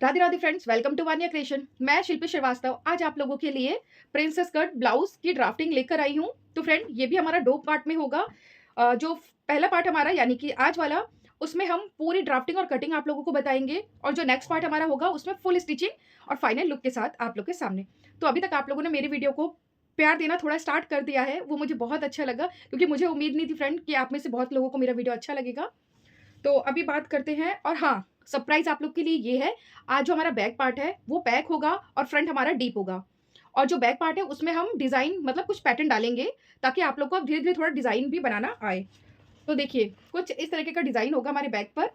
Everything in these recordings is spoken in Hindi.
Radhe Radhe friends, welcome to Vaniya creation. मैं शिल्पी श्रीवास्तव आज आप लोगों के लिए प्रिंसेस कट ब्लाउज की ड्राफ्टिंग लेकर आई हूँ। तो फ्रेंड, ये भी हमारा 2 पार्ट में होगा। जो पहला पार्ट हमारा यानी कि आज वाला, उसमें हम पूरी ड्राफ्टिंग और कटिंग आप लोगों को बताएंगे, और जो नेक्स्ट पार्ट हमारा होगा उसमें फुल स्टिचिंग और फाइनल लुक के साथ आप लोग के सामने। तो अभी तक आप लोगों ने मेरी वीडियो को प्यार देना थोड़ा स्टार्ट कर दिया है, वो मुझे बहुत अच्छा लगा, क्योंकि मुझे उम्मीद नहीं थी फ्रेंड कि आप में से बहुत लोगों को मेरा वीडियो अच्छा लगेगा। तो अभी बात करते हैं। और हाँ, सरप्राइज आप लोग के लिए ये है, आज जो हमारा बैक पार्ट है वो पैक होगा और फ्रंट हमारा डीप होगा। और जो बैक पार्ट है उसमें हम डिजाइन मतलब कुछ पैटर्न डालेंगे, ताकि आप लोग को अब धीरे धीरे थोड़ा डिजाइन भी बनाना आए। तो देखिए, कुछ इस तरीके का डिजाइन होगा हमारे बैक पर,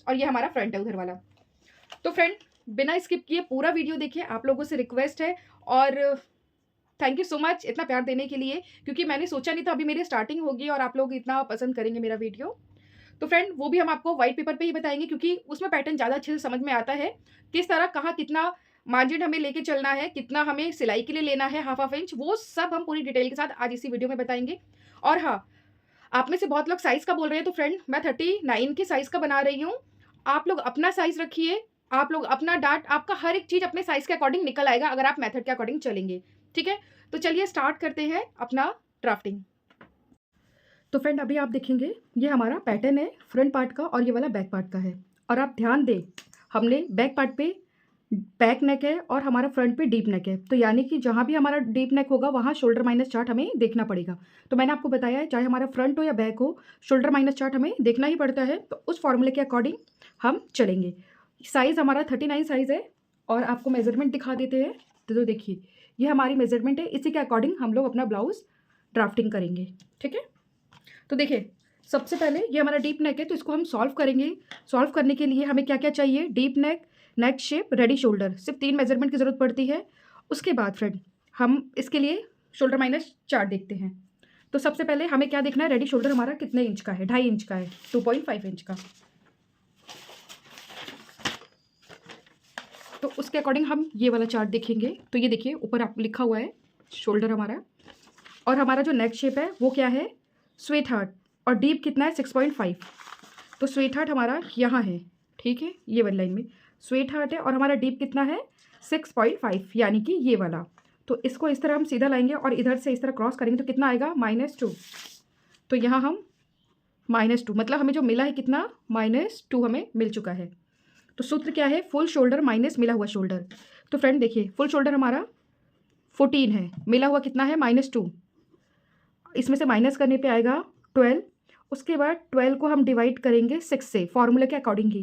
और ये हमारा फ्रंट है उधर वाला। तो फ्रेंड, बिना स्किप किए पूरा वीडियो देखिए, आप लोगों से रिक्वेस्ट है। और थैंक यू सो मच इतना प्यार देने के लिए, क्योंकि मैंने सोचा नहीं था अभी मेरी स्टार्टिंग होगी और आप लोग इतना पसंद करेंगे मेरा वीडियो। तो फ्रेंड, वो भी हम आपको व्हाइट पेपर पे ही बताएंगे, क्योंकि उसमें पैटर्न ज़्यादा अच्छे से समझ में आता है। किस तरह कहाँ कितना मार्जिन हमें लेके चलना है, कितना हमें सिलाई के लिए लेना है, हाफ इंच, वो सब हम पूरी डिटेल के साथ आज इसी वीडियो में बताएंगे। और हाँ, आप में से बहुत लोग साइज़ का बोल रहे हैं, तो फ्रेंड मैं 39 के साइज़ का बना रही हूँ। आप लोग अपना साइज़ रखिए, आप लोग अपना डार्ट, आपका हर एक चीज़ अपने साइज़ के अकॉर्डिंग निकल आएगा अगर आप मेथड के अकॉर्डिंग चलेंगे। ठीक है, तो चलिए स्टार्ट करते हैं अपना ड्राफ्टिंग। तो फ्रेंड, अभी आप देखेंगे ये हमारा पैटर्न है फ्रंट पार्ट का, और ये वाला बैक पार्ट का है। और आप ध्यान दें, हमने बैक पार्ट पे बैक नेक है और हमारा फ्रंट पे डीप नेक है। तो यानी कि जहाँ भी हमारा डीप नेक होगा वहाँ शोल्डर माइनस चार्ट हमें देखना पड़ेगा। तो मैंने आपको बताया है, चाहे हमारा फ्रंट हो या बैक हो, शोल्डर माइनस चार्ट हमें देखना ही पड़ता है। तो उस फॉर्मूले के अकॉर्डिंग हम चलेंगे। साइज़ हमारा 39 साइज़ है, और आपको मेजरमेंट दिखा देते हैं। तो देखिए, ये हमारी मेजरमेंट है, इसी के अकॉर्डिंग हम लोग अपना ब्लाउज ड्राफ्टिंग करेंगे। ठीक है, तो देखिए, सबसे पहले ये हमारा डीप नेक है, तो इसको हम सॉल्व करेंगे। सॉल्व करने के लिए हमें क्या क्या चाहिए? डीप नेक, नेक शेप, रेडी शोल्डर, सिर्फ 3 मेजरमेंट की ज़रूरत पड़ती है। उसके बाद फ्रेंड, हम इसके लिए शोल्डर माइनस चार्ट देखते हैं। तो सबसे पहले हमें क्या देखना है? रेडी शोल्डर हमारा कितने इंच का है? 2.5 इंच का है, 2.5 इंच का। तो उसके अकॉर्डिंग हम ये वाला चार्ट देखेंगे। तो ये देखिए, ऊपर आप लिखा हुआ है शोल्डर हमारा, और हमारा जो नेक शेप है वो क्या है? Sweet heart. और डीप कितना है? 6.5। तो स्वीट हार्ट हमारा यहाँ है, ठीक है, ये वाली लाइन में स्वीट हार्ट है, और हमारा डीप कितना है? 6.5, यानी कि ये वाला। तो इसको इस तरह हम सीधा लाएंगे और इधर से इस तरह क्रॉस करेंगे, तो कितना आएगा? -2। तो यहाँ हम -2, मतलब हमें जो मिला है कितना? -2 हमें मिल चुका है। तो सूत्र क्या है? फुल शोल्डर माइनस मिला हुआ शोल्डर। तो फ्रेंड देखिए, फुल शोल्डर हमारा 14 है, मिला हुआ कितना है? -2। इसमें से माइनस करने पे आएगा 12। उसके बाद 12 को हम डिवाइड करेंगे 6 से, फॉर्मूले के अकॉर्डिंग ही।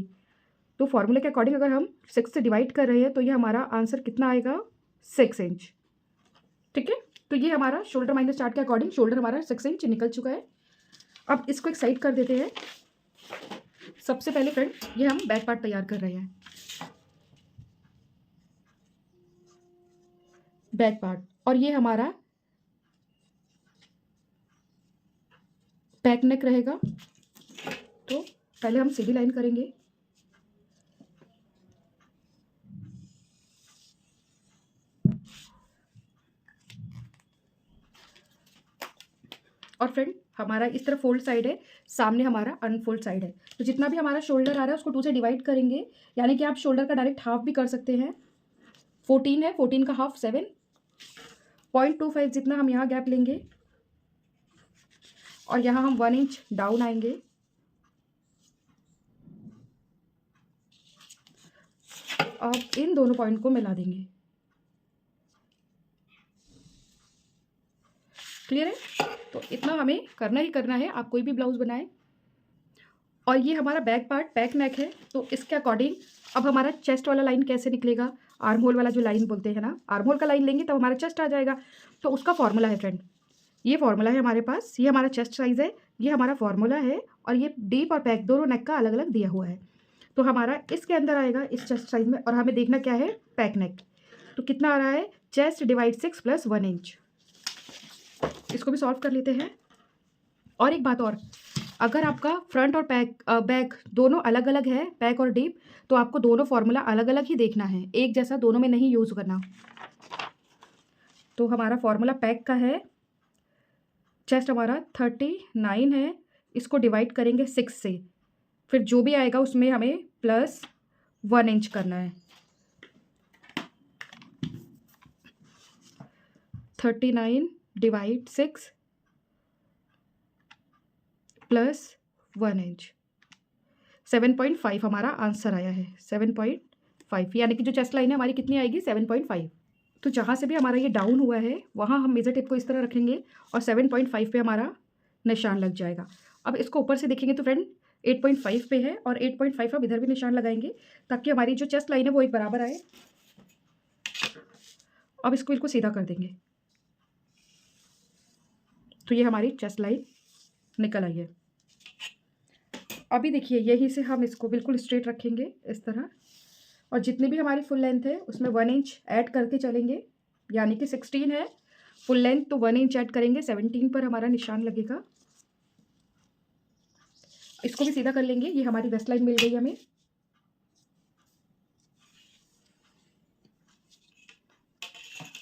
तो फॉर्मूले के अकॉर्डिंग अगर हम 6 से डिवाइड कर रहे हैं, तो ये हमारा आंसर कितना आएगा? 6 इंच। ठीक है, तो ये हमारा शोल्डर माइनस चार्ट के अकॉर्डिंग शोल्डर हमारा 6 इंच निकल चुका है। अब इसको एक साइड कर देते हैं। सबसे पहले फ्रेंड, ये हम बैक पार्ट तैयार कर रहे हैं। बैक पार्ट, और ये हमारा बैक नेक रहेगा। तो पहले हम सीधी लाइन करेंगे, और फ्रेंड हमारा इस तरफ फोल्ड साइड है, सामने हमारा अनफोल्ड साइड है। तो जितना भी हमारा शोल्डर आ रहा है उसको 2 से डिवाइड करेंगे, यानी कि आप शोल्डर का डायरेक्ट हाफ भी कर सकते हैं। 14 है, 14 का हाफ 7, 0.25 जितना हम यहाँ गैप लेंगे, और यहाँ हम 1 इंच डाउन आएंगे। अब इन दोनों पॉइंट को मिला देंगे। क्लियर है? तो इतना हमें करना ही करना है, आप कोई भी ब्लाउज बनाएं। और ये हमारा बैक पार्ट बैक नेक है, तो इसके अकॉर्डिंग अब हमारा चेस्ट वाला लाइन कैसे निकलेगा? आर्म होल वाला जो लाइन बोलते हैं ना, आर्म होल का लाइन लेंगे तब हमारा चेस्ट आ जाएगा। तो उसका फॉर्मूला है फ्रेंड, ये फॉर्मूला है हमारे पास। ये हमारा चेस्ट साइज़ है, ये हमारा फॉर्मूला है, और ये डीप और बैक दोनों नेक का अलग अलग दिया हुआ है। तो हमारा इसके अंदर आएगा इस चेस्ट साइज में, और हमें देखना क्या है? Back neck. तो कितना आ रहा है? Chest divide 6 + 1 inch. इसको भी सॉल्व कर लेते हैं। और एक बात और, अगर आपका फ्रंट और बैक दोनों अलग अलग है, बैक और डीप, तो आपको दोनों फॉर्मूला अलग अलग ही देखना है, एक जैसा दोनों में नहीं यूज़ करना। तो हमारा फॉर्मूला बैक का है, चेस्ट हमारा 39 है, इसको डिवाइड करेंगे 6 से, फिर जो भी आएगा उसमें हमें +1 इंच करना है। 39 डिवाइड 6 प्लस 1 इंच, 7.5 हमारा आंसर आया है। 7.5 यानी कि जो चेस्ट लाइन है हमारी कितनी आएगी? 7.5। तो जहाँ से भी हमारा ये डाउन हुआ है वहाँ हम मेजर टेप को इस तरह रखेंगे और 7.5 पे हमारा निशान लग जाएगा। अब इसको ऊपर से देखेंगे तो फ्रेंड 8.5 पे है और 8.5 हम इधर भी निशान लगाएंगे ताकि हमारी जो चेस्ट लाइन है वो एक बराबर आए। अब इसको बिल्कुल सीधा कर देंगे तो ये हमारी चेस्ट लाइन निकल आई है। अभी देखिए यहीं से हम इसको बिल्कुल स्ट्रेट रखेंगे इस तरह, और जितनी भी हमारी फुल लेंथ है उसमें 1 इंच ऐड करके चलेंगे, यानी कि 16 है फुल लेंथ तो 1 इंच ऐड करेंगे, 17 पर हमारा निशान लगेगा। इसको भी सीधा कर लेंगे। ये हमारी वेस्ट लाइन मिल गई हमें।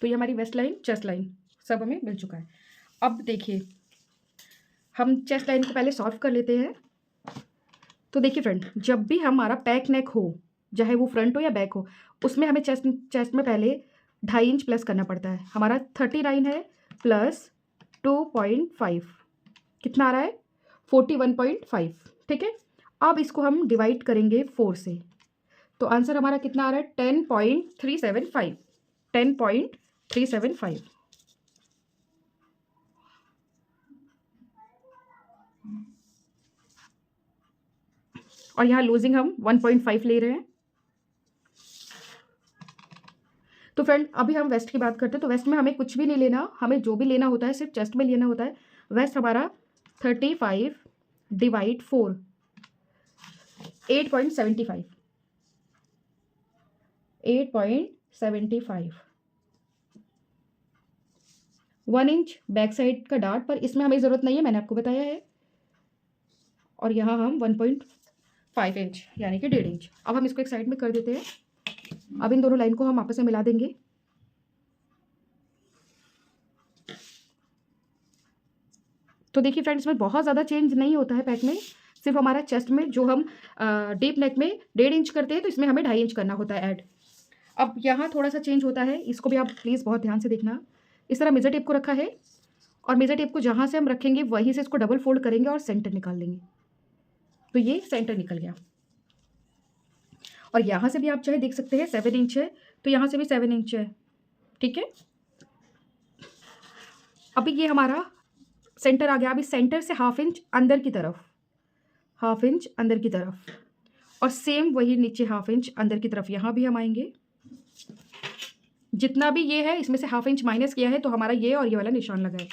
तो ये हमारी वेस्ट लाइन, चेस्ट लाइन सब हमें मिल चुका है। अब देखिए हम चेस्ट लाइन को पहले सॉल्व कर लेते हैं। तो देखिए फ्रेंड, जब भी हमारा पैक नेक हो, चाहे वो फ्रंट हो या बैक हो, उसमें हमें चेस्ट में पहले 2.5 इंच प्लस करना पड़ता है। हमारा 39 है प्लस 2.5 कितना आ रहा है? 41.5। ठीक है, अब इसको हम डिवाइड करेंगे 4 से, तो आंसर हमारा कितना आ रहा है? 10.375। 10.375। और यहाँ लूजिंग हम 1.5 ले रहे हैं। तो फ्रेंड अभी हम वेस्ट की बात करते हैं। तो वेस्ट में हमें कुछ भी नहीं लेना, हमें जो भी लेना होता है सिर्फ चेस्ट में लेना होता है। वेस्ट हमारा 35 डिवाइड 4 8.75। 8.75 1 इंच बैक साइड का डार्ट, पर इसमें हमें ज़रूरत नहीं है, मैंने आपको बताया है। और यहाँ हम 1.5 इंच यानी कि 1.5 इंच। अब हम इसको एक साइड में कर देते हैं। अब इन दोनों लाइन को हम आपस में मिला देंगे। तो देखिए फ्रेंड्स, इसमें बहुत ज़्यादा चेंज नहीं होता है पैक में, सिर्फ हमारा चेस्ट में जो हम डीप नेक में 1.5 इंच करते हैं तो इसमें हमें 2.5 इंच करना होता है ऐड। अब यहाँ थोड़ा सा चेंज होता है, इसको भी आप प्लीज़ बहुत ध्यान से देखना। इस तरह मेजर टेप को रखा है और मेजर टेप को जहाँ से हम रखेंगे वहीं से इसको डबल फोल्ड करेंगे और सेंटर निकाल लेंगे। तो ये सेंटर निकल गया। और यहाँ से भी आप चाहे देख सकते हैं 7 इंच है तो यहाँ से भी 7 इंच है। ठीक है, अभी ये हमारा सेंटर आ गया। अभी सेंटर से 1/2 इंच अंदर की तरफ, 1/2 इंच अंदर की तरफ, और सेम वही नीचे 1/2 इंच अंदर की तरफ यहाँ भी हम आएंगे। जितना भी ये है इसमें से 1/2 इंच माइनस किया है तो हमारा ये और ये वाला निशान लगा है।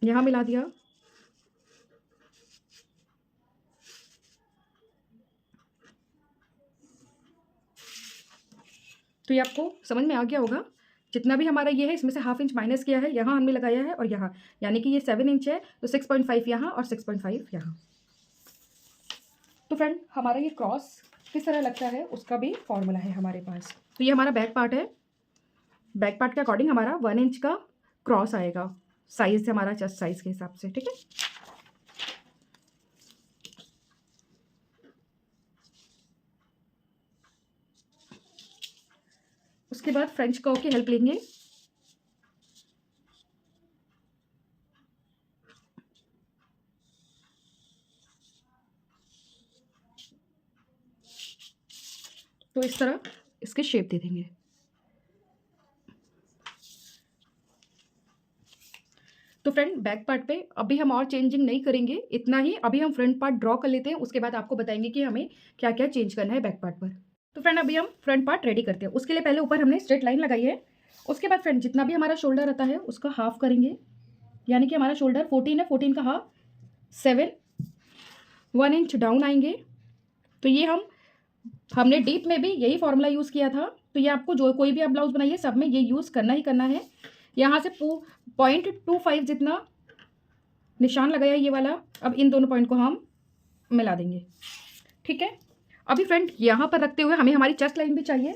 यहाँ मिला दिया। तो ये आपको समझ में आ गया होगा। जितना भी हमारा ये है इसमें से 1/2 इंच माइनस किया है, यहाँ हमने लगाया है और यहाँ, यानी कि ये 7 इंच है तो 6.5 यहाँ और 6.5 यहाँ। तो फ्रेंड हमारा ये क्रॉस किस तरह लगता है उसका भी फॉर्मूला है हमारे पास। तो ये हमारा बैक पार्ट है। बैक पार्ट के अकॉर्डिंग हमारा 1 इंच का क्रॉस आएगा, साइज से हमारा चेस्ट साइज के हिसाब से। ठीक है, उसके बाद फ्रेंच कर्व की हेल्प लेंगे। तो इस तरह इसके शेप दे देंगे। तो फ्रेंड बैक पार्ट पे अभी हम और चेंजिंग नहीं करेंगे, इतना ही। अभी हम फ्रंट पार्ट ड्रॉ कर लेते हैं, उसके बाद आपको बताएंगे कि हमें क्या क्या चेंज करना है बैक पार्ट पर। तो फ्रेंड अभी हम फ्रंट पार्ट रेडी करते हैं। उसके लिए पहले ऊपर हमने स्ट्रेट लाइन लगाई है। उसके बाद फ्रेंड जितना भी हमारा शोल्डर रहता है उसका हाफ करेंगे, यानी कि हमारा शोल्डर 14 है, 14 का हाफ 7, 1 इंच डाउन आएंगे। तो ये हमने डीप में भी यही फॉर्मूला यूज़ किया था। तो ये आपको जो कोई भी आप ब्लाउज बनाइए सब में ये यूज़ करना ही करना है। यहाँ से 0.25 जितना निशान लगाया ये वाला। अब इन दोनों पॉइंट को हम मिला देंगे। ठीक है, अभी फ्रेंड यहाँ पर रखते हुए हमें हमारी चेस्ट लाइन भी चाहिए,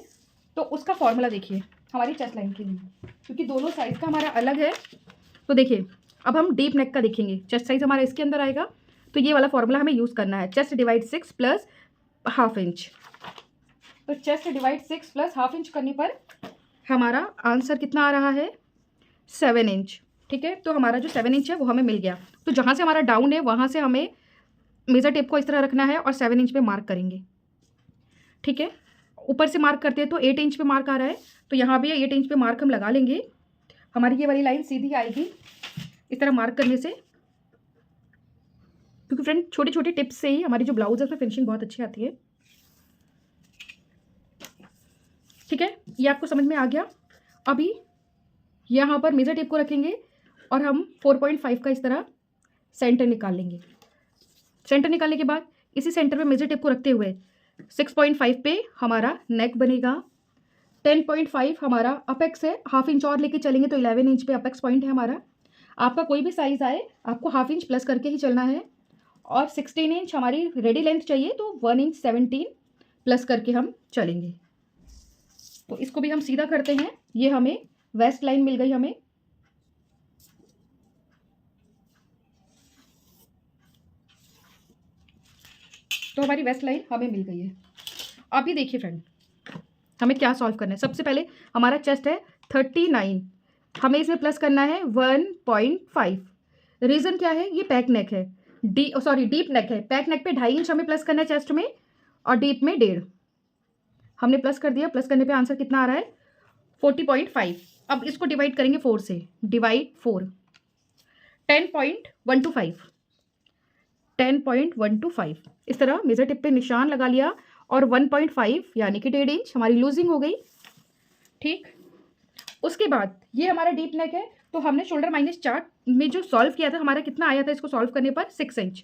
तो उसका फॉर्मूला देखिए हमारी चेस्ट लाइन के लिए, क्योंकि दोनों साइज का हमारा अलग है। तो देखिए अब हम डीप नेक का देखेंगे, चेस्ट साइज हमारा इसके अंदर आएगा। तो ये वाला फॉर्मूला हमें यूज़ करना है, चेस्ट डिवाइड 6 प्लस 1/2 इंच। तो chest divide 6 plus half inch करने पर हमारा आंसर कितना आ रहा है 7 इंच। ठीक है, तो हमारा जो 7 इंच है वो हमें मिल गया। तो जहाँ से हमारा डाउन है वहाँ से हमें मेज़र टेप को इस तरह रखना है और 7 इंच पे मार्क करेंगे। ठीक है, ऊपर से मार्क करते हैं तो 8 इंच पे मार्क आ रहा है, तो यहाँ भी 8 इंच पे मार्क हम लगा लेंगे। हमारी ये वाली लाइन सीधी आएगी इस तरह मार्क करने से, क्योंकि फ्रेंड छोटी छोटी टिप्स से ही हमारी जो ब्लाउज है उसमें फिनिशिंग बहुत अच्छी आती है। ठीक है, ये आपको समझ में आ गया। अभी यहाँ पर मेज़र टेप को रखेंगे और हम 4.5 का इस तरह सेंटर निकाल लेंगे। सेंटर निकालने के बाद इसी सेंटर पे मेज़र टेप को रखते हुए 6.5 पे हमारा नेक बनेगा। 10.5 हमारा अपेक्स है, हाफ इंच और लेके चलेंगे तो 11 इंच पे अपेक्स पॉइंट है हमारा। आपका कोई भी साइज़ आए आपको हाफ इंच प्लस करके ही चलना है। और 16 इंच हमारी रेडी लेंथ चाहिए तो 1 इंच 17 प्लस करके हम चलेंगे। तो इसको भी हम सीधा करते हैं। ये हमें वेस्ट लाइन मिल गई हमें। तो हमारी वेस्ट लाइन हमें मिल गई है। अभी देखिए फ्रेंड, हमें क्या सॉल्व करना है। सबसे पहले हमारा चेस्ट है 39, हमें इसमें प्लस करना है 1.5। रीज़न क्या है, ये पैक नेक है, डीप नेक है। पैक नेक पे 2.5 इंच हमें प्लस करना है चेस्ट में और डीप में 1.5 हमने प्लस कर दिया। प्लस करने पे आंसर कितना आ रहा है 40.5। अब इसको डिवाइड करेंगे 4 से, डिवाइड 4 10.125 10.125 इस तरह मेजर टिप पे निशान लगा लिया और 1.5 यानी कि 1.5 इंच हमारी लूजिंग हो गई। ठीक, उसके बाद ये हमारा डीप नेक है, तो हमने शोल्डर माइनस चार्ट में जो सॉल्व किया था हमारा कितना आया था इसको सॉल्व करने पर 6 इंच।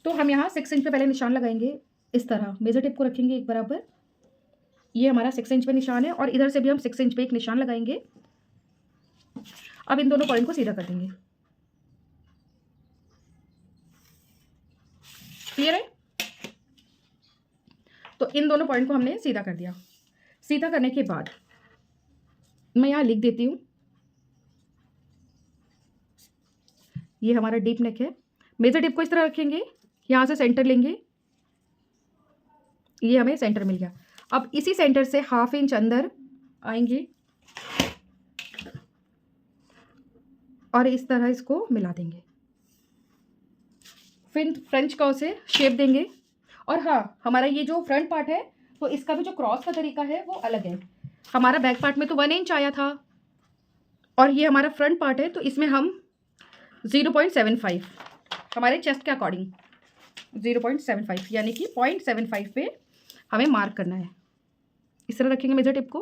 तो हम यहाँ 6 इंच पे पहले निशान लगाएंगे। इस तरह मेजर टिप को रखेंगे एक बराबर, ये हमारा 6 इंच पे निशान है और इधर से भी हम 6 इंच पे एक निशान लगाएंगे। अब इन दोनों पॉइंट को सीधा कर देंगे। क्लियर है, तो इन दोनों पॉइंट को हमने सीधा कर दिया। सीधा करने के बाद मैं यहाँ लिख देती हूँ, ये हमारा डीप नेक है। मेजर टिप को इस तरह रखेंगे, यहाँ से सेंटर लेंगे, ये हमें सेंटर मिल गया। अब इसी सेंटर से हाफ इंच अंदर आएंगे और इस तरह इसको मिला देंगे। फिर फ्रेंच कर्व से शेप देंगे। और हाँ, हमारा ये जो फ्रंट पार्ट है तो इसका भी जो क्रॉस का तरीका है वो अलग है। हमारा बैक पार्ट में तो 1 इंच आया था और ये हमारा फ्रंट पार्ट है, तो इसमें हम 0.75 हमारे चेस्ट के अकॉर्डिंग 0.75 यानी कि 0.75 पे हमें मार्क करना है। इस तरह रखेंगे मेजर टिप को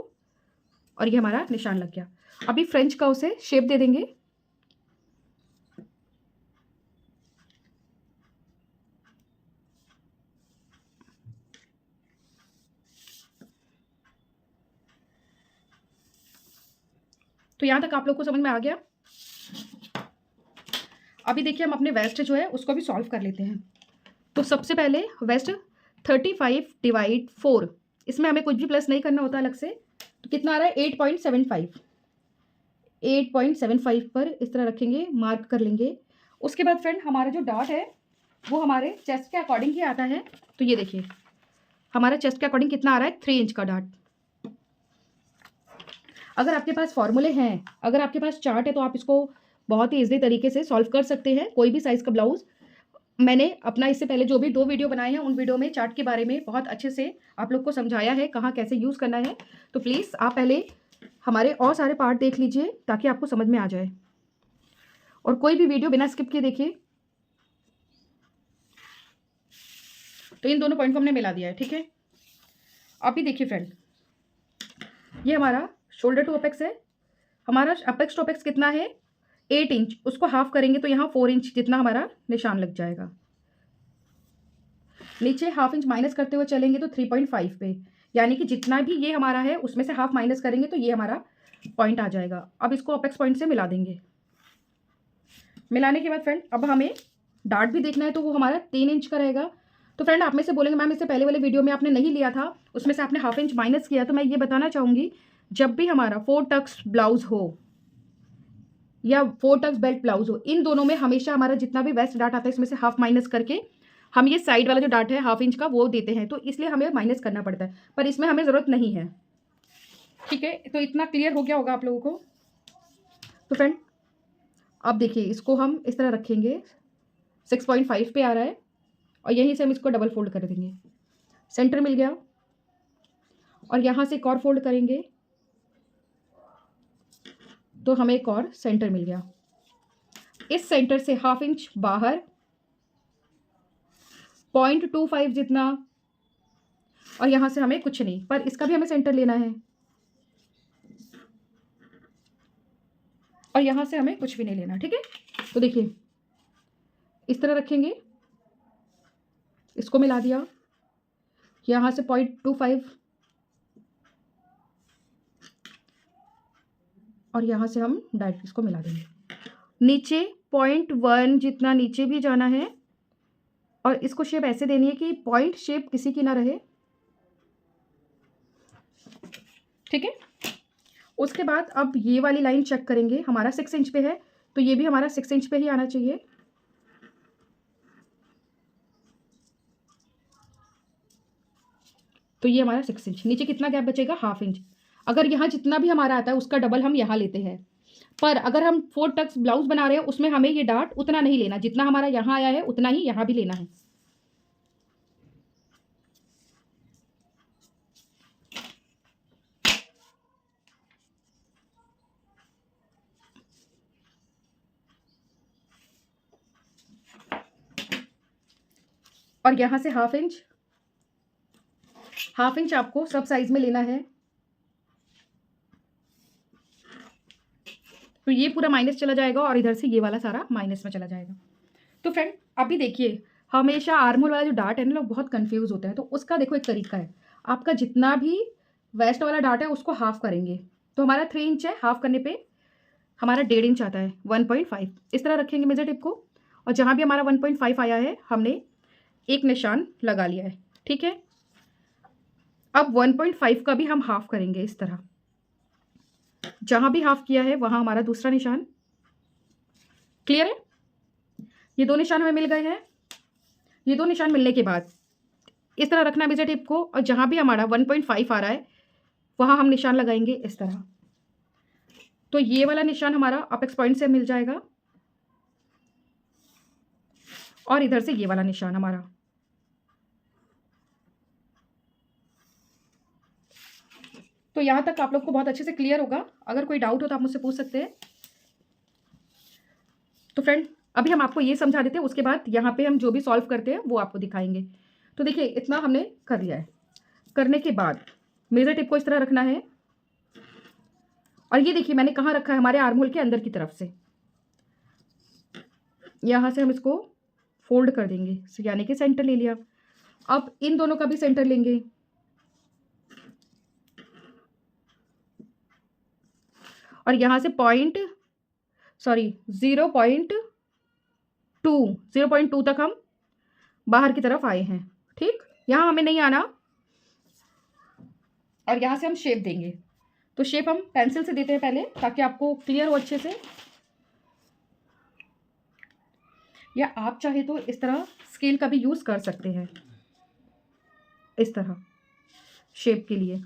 और ये हमारा निशान लग गया। अभी फ्रेंच कर्व से शेप दे देंगे। तो यहाँ तक आप लोग को समझ में आ गया। अभी देखिए हम अपने वेस्ट जो है उसको भी सॉल्व कर लेते हैं। तो सबसे पहले वेस्ट 35 डिवाइड 4, इसमें हमें कुछ भी प्लस नहीं करना होता अलग से। तो कितना आ रहा है 8.75 8.75 पर इस तरह रखेंगे, मार्क कर लेंगे। उसके बाद फ्रेंड हमारा जो डॉट है वो हमारे चेस्ट के अकॉर्डिंग ही आता है। तो ये देखिए हमारा चेस्ट के अकॉर्डिंग कितना आ रहा है 3 इंच का डॉट। अगर आपके पास फॉर्मूले हैं, अगर आपके पास चार्ट है तो आप इसको बहुत ही ईजी तरीके से सॉल्व कर सकते हैं कोई भी साइज़ का ब्लाउज। मैंने अपना इससे पहले जो भी 2 वीडियो बनाए हैं उन वीडियो में चार्ट के बारे में बहुत अच्छे से आप लोग को समझाया है, कहाँ कैसे यूज़ करना है। तो प्लीज़ आप पहले हमारे और सारे पार्ट देख लीजिए ताकि आपको समझ में आ जाए और कोई भी वीडियो बिना स्किप किए देखिए। तो इन दोनों पॉइंट को हमने मिला दिया है। ठीक है, अभी देखिए फ्रेंड, ये हमारा शोल्डर टू अपेक्स है। हमारा अपेक्स टू अपेक्स कितना है 8 इंच, उसको हाफ करेंगे तो यहाँ 4 इंच जितना हमारा निशान लग जाएगा। नीचे हाफ इंच माइनस करते हुए चलेंगे तो 3.5 पे, यानी कि जितना भी ये हमारा है उसमें से हाफ माइनस करेंगे तो ये हमारा पॉइंट आ जाएगा। अब इसको अपेक्स पॉइंट से मिला देंगे। मिलाने के बाद फ्रेंड अब हमें डार्ट भी देखना है, तो वो हमारा 3 इंच का रहेगा। तो फ्रेंड आप में से बोलेंगे मैम इससे पहले वाले वीडियो में आपने नहीं लिया था, उसमें से आपने हाफ इंच माइनस किया। तो मैं ये बताना चाहूँगी, जब भी हमारा 4 टक्स ब्लाउज हो या 4 टक्स बेल्ट ब्लाउज हो, इन दोनों में हमेशा हमारा जितना भी वेस्ट डार्ट आता है इसमें से हाफ माइनस करके हम ये साइड वाला जो डार्ट है 1/2 इंच का वो देते हैं, तो इसलिए हमें माइनस करना पड़ता है, पर इसमें हमें ज़रूरत नहीं है। ठीक है, तो इतना क्लियर हो गया होगा आप लोगों को। तो फ्रेंड अब देखिए, इसको हम इस तरह रखेंगे, 6.5 पे आ रहा है और यहीं से हम इसको डबल फोल्ड कर देंगे। सेंटर मिल गया और यहाँ से एक और फोल्ड करेंगे तो हमें एक और सेंटर मिल गया। इस सेंटर से 1/2 इंच बाहर, 0.25 जितना, और यहाँ से हमें कुछ नहीं, पर इसका भी हमें सेंटर लेना है और यहाँ से हमें कुछ भी नहीं लेना। ठीक है, तो देखिए इस तरह रखेंगे, इसको मिला दिया, यहाँ से 0.25 और यहाँ से हम डायरेक्ट इसको मिला देंगे। नीचे 0.1 जितना नीचे भी जाना है और इसको शेप ऐसे देनी है कि पॉइंट शेप किसी की ना रहे। ठीक है, उसके बाद अब ये वाली लाइन चेक करेंगे, हमारा 6 इंच पे है तो ये भी हमारा 6 इंच पे ही आना चाहिए। तो ये हमारा 6 इंच, नीचे कितना गैप बचेगा 1/2 इंच। अगर यहाँ जितना भी हमारा आता है उसका डबल हम यहाँ लेते हैं, पर अगर हम 4 टक्स ब्लाउज बना रहे हैं उसमें हमें ये डार्ट उतना नहीं लेना, जितना हमारा यहाँ आया है उतना ही यहाँ भी लेना है। और यहाँ से 1/2 इंच, 1/2 इंच आपको सब साइज में लेना है। तो ये पूरा माइनस चला जाएगा और इधर से ये वाला सारा माइनस में चला जाएगा। तो फ्रेंड अभी देखिए, हमेशा आर्म होल वाला जो डार्ट है ना, लोग बहुत कंफ्यूज होते हैं, तो उसका देखो एक तरीका है। आपका जितना भी वेस्ट वाला डार्ट है उसको हाफ करेंगे, तो हमारा 3 इंच है, हाफ करने पे हमारा 1.5 इंच आता है, 1.5 इस तरह रखेंगे मेजर टिप को। और जहाँ भी हमारा 1.5 आया है हमने एक निशान लगा लिया है। ठीक है, अब 1.5 का भी हम हाफ करेंगे इस तरह, जहाँ भी हाफ किया है वहाँ हमारा दूसरा निशान। क्लियर है, ये 2 निशान हमें मिल गए हैं। ये 2 निशान मिलने के बाद इस तरह रखना है मेजर टिप को, और जहाँ भी हमारा 1.5 आ रहा है वहाँ हम निशान लगाएंगे इस तरह। तो ये वाला निशान हमारा अपेक्स पॉइंट से मिल जाएगा और इधर से ये वाला निशान हमारा। तो यहाँ तक आप लोग को बहुत अच्छे से क्लियर होगा। अगर कोई डाउट हो तो आप मुझसे पूछ सकते हैं। तो फ्रेंड अभी हम आपको ये समझा देते हैं, उसके बाद यहाँ पे हम जो भी सॉल्व करते हैं वो आपको दिखाएंगे। तो देखिए इतना हमने कर लिया है। करने के बाद मेजर टिप को इस तरह रखना है, और ये देखिए मैंने कहाँ रखा है, हमारे आर्म होल के अंदर की तरफ से। यहाँ से हम इसको फोल्ड कर देंगे, यानी कि सेंटर ले लिया। अब इन दोनों का भी सेंटर लेंगे, और यहाँ से 0.2 तक हम बाहर की तरफ आए हैं। ठीक, यहाँ हमें नहीं आना, और यहाँ से हम शेप देंगे। तो शेप हम पेंसिल से देते हैं पहले, ताकि आपको क्लियर हो अच्छे से। या आप चाहे तो इस तरह स्केल का भी यूज़ कर सकते हैं, इस तरह शेप के लिए।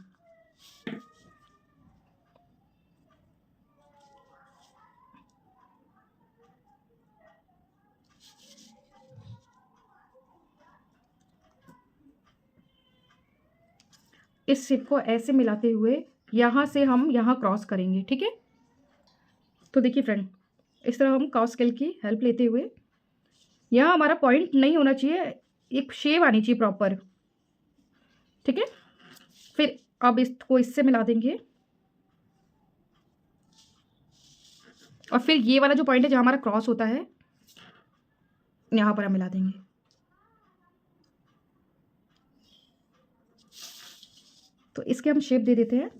इस शेप को ऐसे मिलाते हुए यहाँ से हम यहाँ क्रॉस करेंगे। ठीक है, तो देखिए फ्रेंड इस तरह हम क्रॉस स्केल की हेल्प लेते हुए, यहाँ हमारा पॉइंट नहीं होना चाहिए, एक शेप आनी चाहिए प्रॉपर। ठीक है, फिर अब इसको इससे मिला देंगे, और फिर ये वाला जो पॉइंट है जहाँ हमारा क्रॉस होता है यहाँ पर हम मिला देंगे। तो इसके हम शेप दे देते हैं।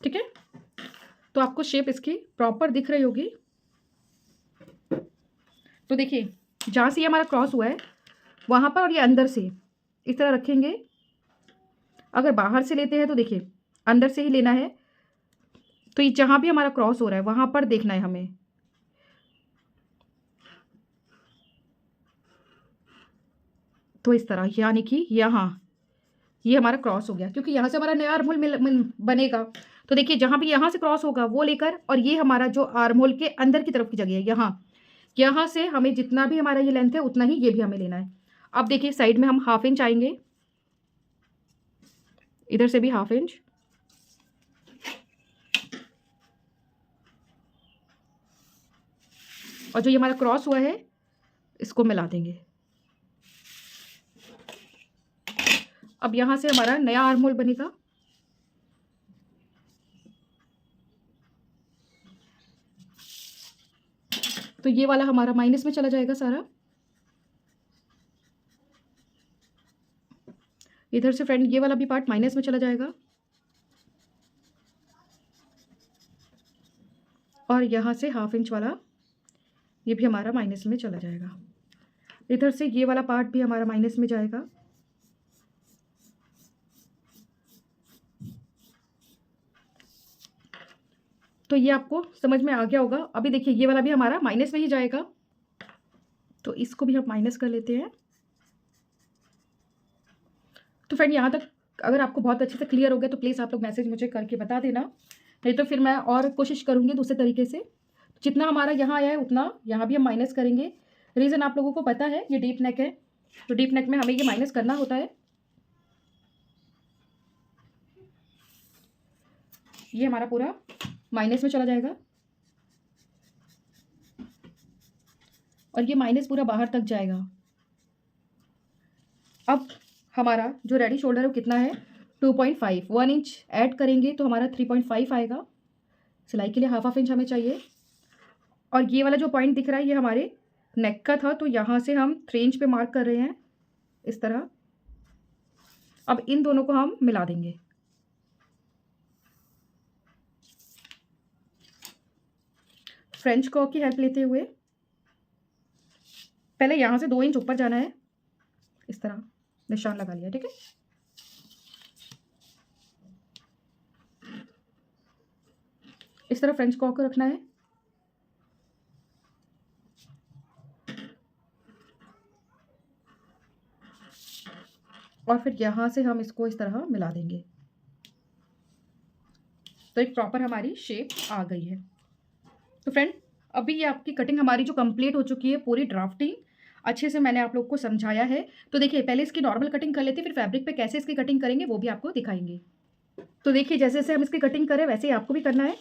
ठीक है, तो आपको शेप इसकी प्रॉपर दिख रही होगी। तो देखिए जहाँ से ये हमारा क्रॉस हुआ है वहाँ पर, और ये अंदर से इस तरह रखेंगे। अगर बाहर से लेते हैं तो देखिए अंदर से ही लेना है, तो ये जहाँ भी हमारा क्रॉस हो रहा है वहाँ पर देखना है हमें। तो इस तरह, यानी कि यहाँ ये हमारा क्रॉस हो गया, क्योंकि यहाँ से हमारा नया आर्म होल बनेगा। तो देखिए जहाँ भी यहाँ से क्रॉस होगा वो लेकर, और ये हमारा जो आर्म होल के अंदर की तरफ की जगह है, यहाँ से हमें जितना भी हमारा ये लेंथ है उतना ही ये भी हमें लेना है। अब देखिए साइड में हम 1/2 इंच आएंगे, इधर से भी 1/2 इंच, और जो ये हमारा क्रॉस हुआ है इसको मिला देंगे। अब यहाँ से हमारा नया आर्म होल बनेगा। तो ये वाला हमारा माइनस में चला जाएगा सारा। इधर से फ्रेंड ये वाला भी पार्ट माइनस में चला जाएगा, और यहाँ से 1/2 इंच वाला ये भी हमारा माइनस में चला जाएगा। इधर से ये वाला पार्ट भी हमारा माइनस में जाएगा। तो ये आपको समझ में आ गया होगा। अभी देखिए ये वाला भी हमारा माइनस में ही जाएगा, तो इसको भी हम माइनस कर लेते हैं। तो फ्रेंड यहाँ तक अगर आपको बहुत अच्छे से क्लियर हो गया तो प्लीज़ आप लोग मैसेज मुझे करके बता देना, नहीं तो फिर मैं और कोशिश करूँगी दूसरे तरीके से। जितना हमारा यहाँ आया है उतना यहाँ भी हम माइनस करेंगे। रीज़न आप लोगों को पता है, ये डीप नेक है, तो डीप नेक में हमें ये माइनस करना होता है। ये हमारा पूरा माइनस में चला जाएगा, और ये माइनस पूरा बाहर तक जाएगा। अब हमारा जो रेडी शोल्डर है वो कितना है, 2.5, 1 इंच ऐड करेंगे तो हमारा 3.5 आएगा। सिलाई के लिए 1/2 इंच हमें चाहिए। और ये वाला जो पॉइंट दिख रहा है ये हमारे नेक का था, तो यहाँ से हम 3 इंच पे मार्क कर रहे हैं इस तरह। अब इन दोनों को हम मिला देंगे। फ्रेंच कर्व की हेल्प लेते हुए पहले यहाँ से 2 इंच ऊपर जाना है, इस तरह निशान लगा लिया, ठीक है। इस तरह फ्रेंच कर्व को रखना है, और फिर यहाँ से हम इसको इस तरह मिला देंगे। तो एक प्रॉपर हमारी शेप आ गई है। तो फ्रेंड अभी ये आपकी कटिंग हमारी जो कंप्लीट हो चुकी है, पूरी ड्राफ्टिंग अच्छे से मैंने आप लोग को समझाया है। तो देखिए पहले इसकी नॉर्मल कटिंग कर लेते हैं, फिर फैब्रिक पे कैसे इसकी कटिंग करेंगे वो भी आपको दिखाएंगे। तो देखिए जैसे जैसे हम इसकी कटिंग करें वैसे ही आपको भी करना है।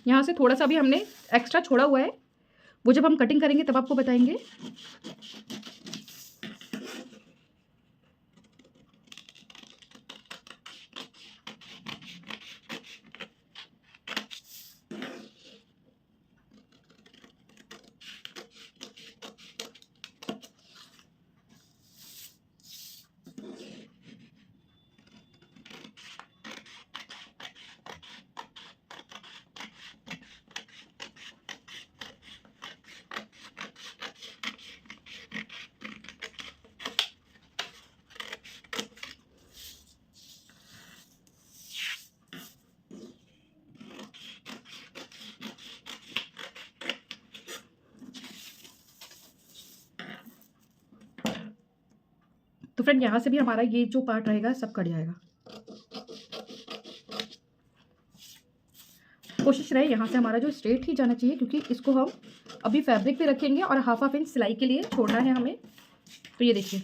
यहाँ से थोड़ा सा भी हमने एक्स्ट्रा छोड़ा हुआ है, वो जब हम कटिंग करेंगे तब आपको बताएंगे। तो फ्रेंड यहाँ से भी हमारा ये जो पार्ट रहेगा सब कट जाएगा। कोशिश रहे यहाँ से हमारा जो स्ट्रेट ही जाना चाहिए, क्योंकि इसको हम अभी फैब्रिक पे रखेंगे और 1/2 इंच सिलाई के लिए छोड़ना है हमें। तो ये देखिए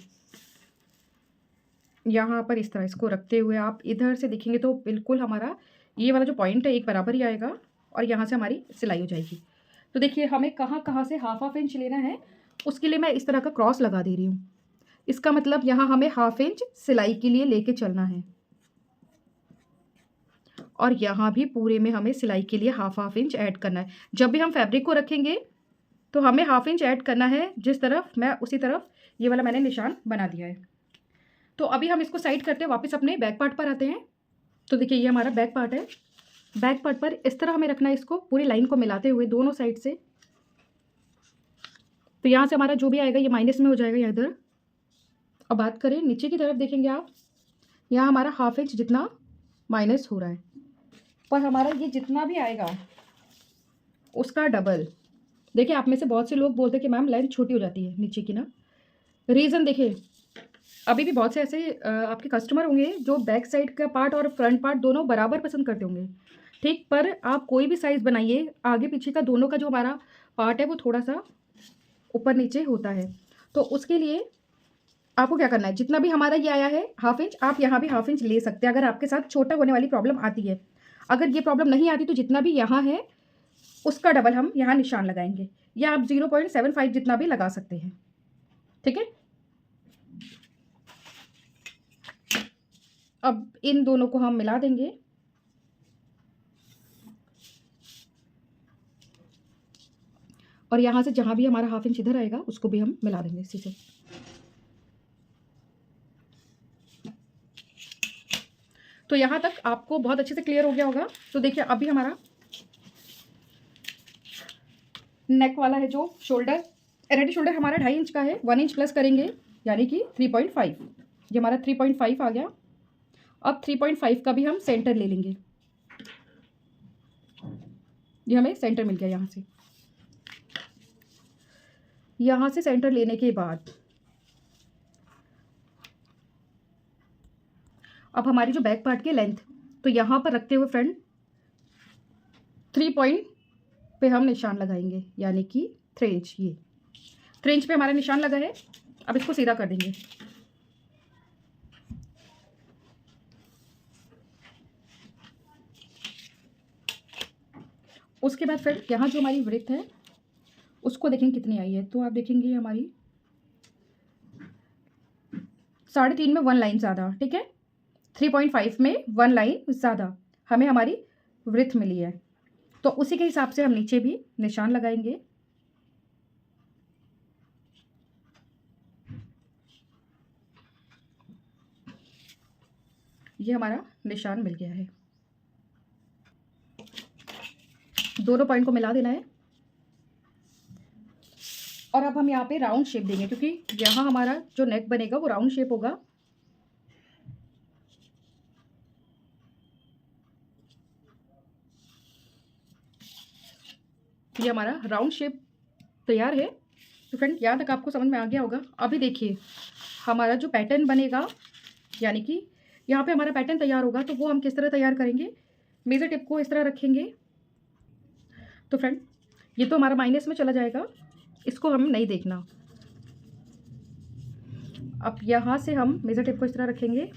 यहाँ पर इस तरह इसको रखते हुए आप इधर से देखेंगे तो बिल्कुल हमारा ये वाला जो पॉइंट है एक बराबर ही आएगा, और यहाँ से हमारी सिलाई हो जाएगी। तो देखिए हमें कहाँ कहाँ से 1/2 इंच लेना है, उसके लिए मैं इस तरह का क्रॉस लगा दे रही हूँ। इसका मतलब यहाँ हमें 1/2 इंच सिलाई के लिए लेके चलना है, और यहाँ भी पूरे में हमें सिलाई के लिए हाफ इंच ऐड करना है। जब भी हम फैब्रिक को रखेंगे तो हमें हाफ इंच ऐड करना है, जिस तरफ मैं उसी तरफ ये वाला मैंने निशान बना दिया है। तो अभी हम इसको साइड करते हैं, वापस अपने बैक पार्ट पर आते हैं। तो देखिए ये हमारा बैक पार्ट है। बैक पार्ट पर इस तरह हमें रखना है, इसको पूरी लाइन को मिलाते हुए दोनों साइड से। तो यहाँ से हमारा जो भी आएगा ये माइनस में हो जाएगा यहाँ इधर। अब बात करें नीचे की तरफ, देखेंगे आप यहाँ हमारा हाफ इंच जितना माइनस हो रहा है, पर हमारा ये जितना भी आएगा उसका डबल। देखिए आप में से बहुत से लोग बोलते हैं कि मैम लेंथ छोटी हो जाती है नीचे की ना। रीज़न देखिए, अभी भी बहुत से ऐसे आपके कस्टमर होंगे जो बैक साइड का पार्ट और फ्रंट पार्ट दोनों बराबर पसंद करते होंगे, ठीक। पर आप कोई भी साइज़ बनाइए, आगे पीछे का दोनों का जो हमारा पार्ट है वो थोड़ा सा ऊपर नीचे होता है। तो उसके लिए आपको क्या करना है, जितना भी हमारा ये आया है हाफ इंच, आप यहाँ भी हाफ इंच ले सकते हैं अगर आपके साथ छोटा होने वाली प्रॉब्लम आती है। अगर ये प्रॉब्लम नहीं आती तो जितना भी यहाँ है उसका डबल हम यहाँ निशान लगाएंगे, या आप 0.75 जितना भी लगा सकते हैं, ठीक है। अब इन दोनों को हम मिला देंगे। और यहाँ से जहाँ भी हमारा हाफ इंच इधर आएगा उसको भी हम मिला देंगे इसी से। तो यहाँ तक आपको बहुत अच्छे से क्लियर हो गया होगा। तो देखिए अभी हमारा नेक वाला है जो शोल्डर, रेडी शोल्डर हमारा 2.5 इंच का है, 1 इंच प्लस करेंगे यानी कि 3.5। ये हमारा 3.5 आ गया। अब 3.5 का भी हम सेंटर ले लेंगे। ये हमें सेंटर मिल गया यहाँ से सेंटर लेने के बाद अब हमारी जो बैक पार्ट की लेंथ, तो यहाँ पर रखते हुए फ्रंट 3 पॉइंट पे हम निशान लगाएंगे, यानी कि 3 इंच। ये 3 इंच पे हमारा निशान लगा है। अब इसको सीधा कर देंगे। उसके बाद फिर यहाँ जो हमारी विड्थ है उसको देखेंगे कितनी आई है। तो आप देखेंगे हमारी 3.5 में 1 लाइन ज़्यादा, ठीक है। 3.5 में 1 लाइन ज़्यादा हमें हमारी विड्थ मिली है। तो उसी के हिसाब से हम नीचे भी निशान लगाएंगे। ये हमारा निशान मिल गया है। दोनों पॉइंट को मिला देना है। और अब हम यहाँ पे राउंड शेप देंगे, क्योंकि यहाँ हमारा जो नेक बनेगा वो राउंड शेप होगा। ये हमारा राउंड शेप तैयार है। तो फ्रेंड यहाँ तक आपको समझ में आ गया होगा। अभी देखिए हमारा जो पैटर्न बनेगा, यानी कि यहाँ पे हमारा पैटर्न तैयार होगा, तो वो हम किस तरह तैयार करेंगे। मेजर टिप को इस तरह रखेंगे। तो फ्रेंड ये तो हमारा माइनस में चला जाएगा, इसको हम नहीं देखना। अब यहाँ से हम मेजर टिप को इस तरह रखेंगे,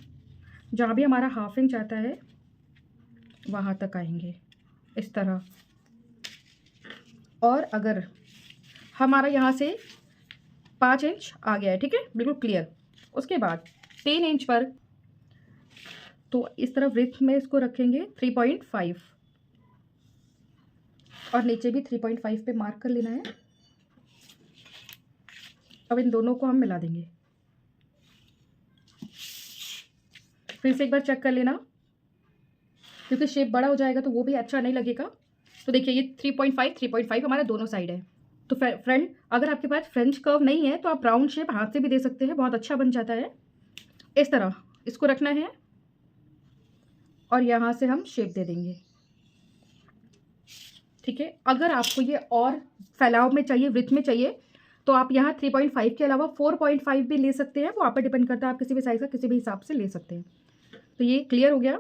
जहाँ भी हमारा हाफ इंच आता है वहाँ तक आएंगे इस तरह। और अगर हमारा यहाँ से 5 इंच आ गया है, ठीक है, बिल्कुल क्लियर। उसके बाद 3 इंच पर, तो इस तरह विड्थ में इसको रखेंगे 3.5 और नीचे भी 3.5 पे मार्क कर लेना है। अब इन दोनों को हम मिला देंगे। फिर से एक बार चेक कर लेना, क्योंकि शेप बड़ा हो जाएगा तो वो भी अच्छा नहीं लगेगा। तो देखिए ये 3.5 हमारा दोनों साइड है। तो फ्रेंड अगर आपके पास फ्रेंच कर्व नहीं है तो आप राउंड शेप हाथ से भी दे सकते हैं, बहुत अच्छा बन जाता है। इस तरह इसको रखना है और यहाँ से हम शेप दे देंगे, ठीक है। अगर आपको ये और फैलाव में चाहिए, विड्थ में चाहिए, तो आप यहाँ 3.5 के अलावा 4.5 भी ले सकते हैं। वो आप पर डिपेंड करता है, आप किसी भी साइज़ का किसी भी हिसाब से ले सकते हैं। तो ये क्लियर हो गया।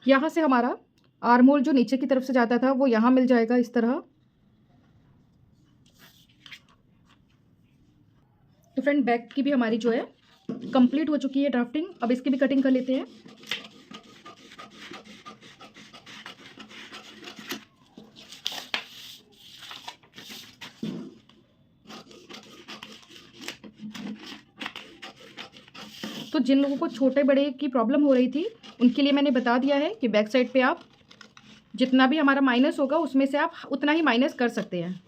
यहाँ से हमारा आर्म होल जो नीचे की तरफ से जाता था वो यहाँ मिल जाएगा इस तरह। तो फ्रेंड बैक की भी हमारी जो है कंप्लीट हो चुकी है ड्राफ्टिंग। अब इसकी भी कटिंग कर लेते हैं। सो जिन लोगों को छोटे बड़े की प्रॉब्लम हो रही थी उनके लिए मैंने बता दिया है कि बैक साइड पे आप जितना भी हमारा माइनस होगा उसमें से आप उतना ही माइनस कर सकते हैं।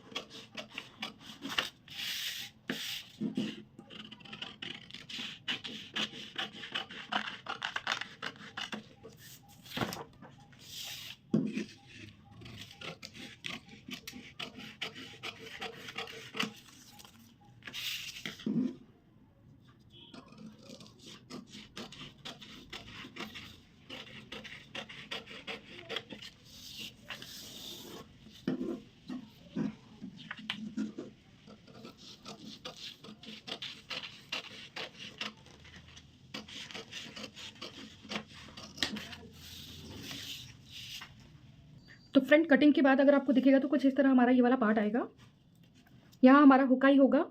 तो फ्रंट कटिंग के बाद अगर आपको दिखेगा तो कुछ इस तरह हमारा ये वाला पार्ट आएगा। यहाँ हमारा हुकाई होगा,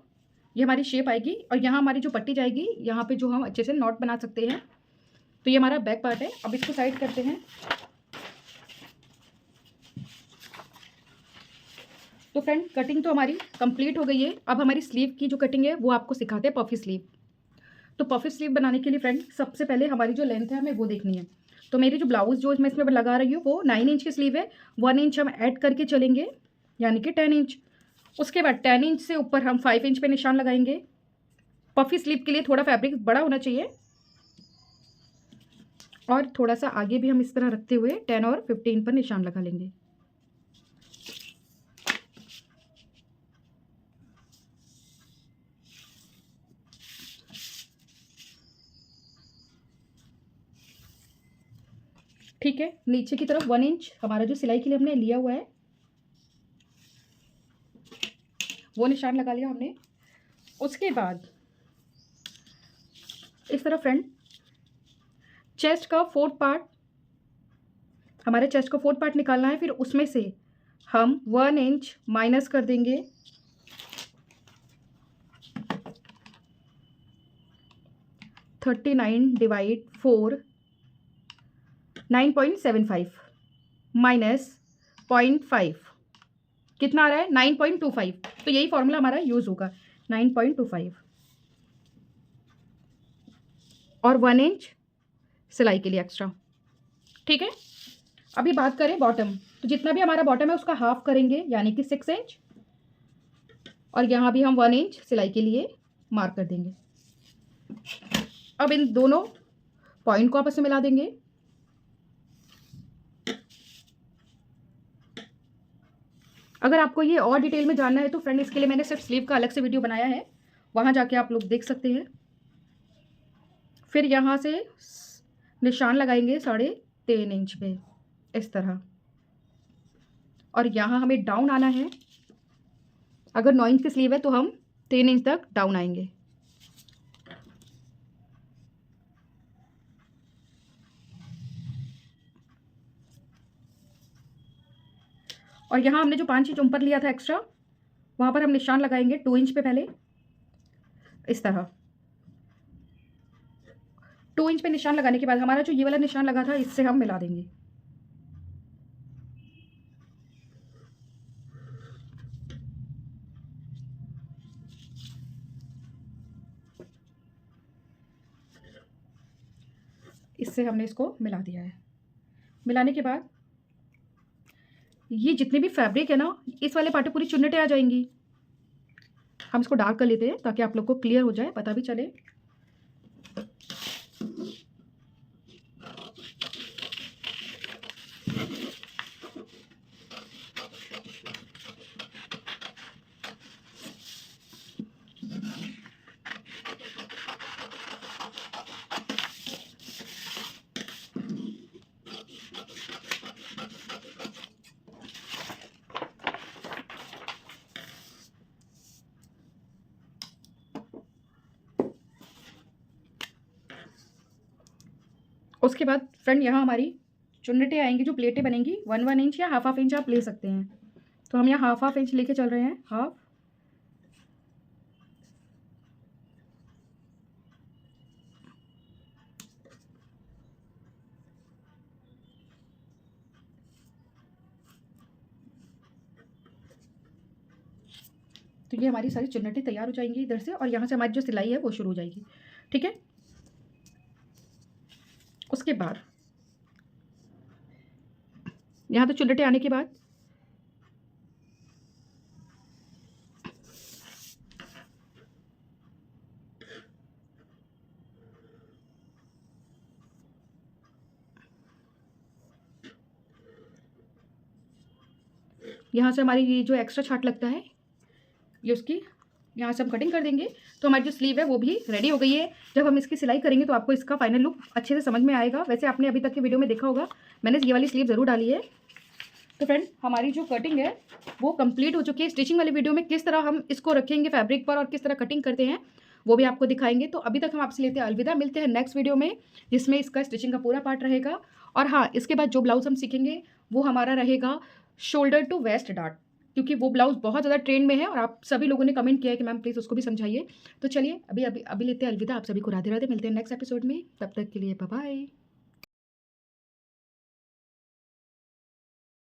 ये हमारी शेप आएगी और यहाँ हमारी जो पट्टी जाएगी यहाँ पे जो हम अच्छे से नॉट बना सकते हैं। तो ये हमारा बैक पार्ट है। अब इसको साइड करते हैं। तो फ्रेंड कटिंग तो हमारी कंप्लीट हो गई है। अब हमारी स्लीव की जो कटिंग है वो आपको सिखाते हैं पफी स्लीव। तो पफी स्लीव बनाने के लिए फ्रेंड सबसे पहले हमारी जो लेंथ है हमें वो देखनी है। तो मेरी जो ब्लाउज जो मैं इसमें लगा रही हूँ वो 9 इंच की स्लीव है। 1 इंच हम ऐड करके चलेंगे यानी कि 10 इंच। उसके बाद 10 इंच से ऊपर हम 5 इंच पे निशान लगाएंगे। पफी स्लीव के लिए थोड़ा फैब्रिक बड़ा होना चाहिए और थोड़ा सा आगे भी हम इस तरह रखते हुए 10 और 15 पर निशान लगा लेंगे। ठीक है, नीचे की तरफ 1 इंच हमारा जो सिलाई के लिए हमने लिया हुआ है वो निशान लगा लिया हमने। उसके बाद इस तरह फ्रंट चेस्ट का 4th पार्ट, हमारे चेस्ट का 4th पार्ट निकालना है। फिर उसमें से हम 1 इंच माइनस कर देंगे। (39/4) 9.75 माइनस 0.5 कितना आ रहा है 9.25। तो यही फॉर्मूला हमारा यूज होगा 9.25 और 1 इंच सिलाई के लिए एक्स्ट्रा। ठीक है, अभी बात करें बॉटम। तो जितना भी हमारा बॉटम है उसका हाफ करेंगे यानी कि 6 इंच और यहाँ भी हम 1 इंच सिलाई के लिए मार्क कर देंगे। अब इन दोनों पॉइंट को आपस में मिला देंगे। अगर आपको ये और डिटेल में जानना है तो फ्रेंड इसके लिए मैंने सिर्फ स्लीव का अलग से वीडियो बनाया है, वहाँ जाके आप लोग देख सकते हैं। फिर यहाँ से निशान लगाएंगे 3.5 इंच पे इस तरह और यहाँ हमें डाउन आना है। अगर 9 इंच की स्लीव है तो हम 3 इंच तक डाउन आएंगे। और यहाँ हमने जो 5 इंच ऊपर लिया था एक्स्ट्रा वहाँ पर हम निशान लगाएंगे 2 इंच पे पहले इस तरह। 2 इंच पे निशान लगाने के बाद हमारा जो ये वाला निशान लगा था इससे हम मिला देंगे। इससे हमने इसको मिला दिया है। मिलाने के बाद ये जितने भी फैब्रिक है ना इस वाले पार्ट पे पूरी चुन्नटें आ जाएंगी। हम इसको डार्क कर लेते हैं ताकि आप लोग को क्लियर हो जाए, पता भी चले। उसके बाद फ्रेंड यहाँ हमारी चुन्नटें आएंगी, जो प्लेटें बनेंगी 1 इंच या हाफ इंच आप ले सकते हैं। तो हम यहाँ हाफ इंच लेके चल रहे हैं, हाफ। तो ये हमारी सारी चुन्नटें तैयार हो जाएंगी इधर से और यहाँ से हमारी जो सिलाई है वो शुरू हो जाएगी। ठीक है, उसके बाद यहाँ तो चुलटे आने के बाद यहाँ से हमारी ये जो एक्स्ट्रा छाट लगता है ये उसकी यहाँ से हम कटिंग कर देंगे। तो हमारी जो स्लीव है वो भी रेडी हो गई है। जब हम इसकी सिलाई करेंगे तो आपको इसका फाइनल लुक अच्छे से समझ में आएगा। वैसे आपने अभी तक की वीडियो में देखा होगा, मैंने ये वाली स्लीव ज़रूर डाली है। तो फ्रेंड, हमारी जो कटिंग है वो कंप्लीट हो चुकी है। स्टिचिंग वाली वीडियो में किस तरह हम इसको रखेंगे फैब्रिक पर और किस तरह कटिंग करते हैं वो भी आपको दिखाएंगे। तो अभी तक हम आपसे लेते हैं अलविदा। मिलते हैं नेक्स्ट वीडियो में जिसमें इसका स्टिचिंग का पूरा पार्ट रहेगा। और हाँ, इसके बाद जो ब्लाउज हम सीखेंगे वो हमारा रहेगा शोल्डर टू वेस्ट डार्ट, क्योंकि वो ब्लाउज बहुत ज़्यादा ट्रेंड में है और आप सभी लोगों ने कमेंट किया है कि मैम प्लीज़ उसको भी समझाइए। तो चलिए अभी अभी अभी लेते हैं अलविदा। आप सभी को राधे राधे। मिलते हैं नेक्स्ट एपिसोड में, तब तक के लिए बाय बाय।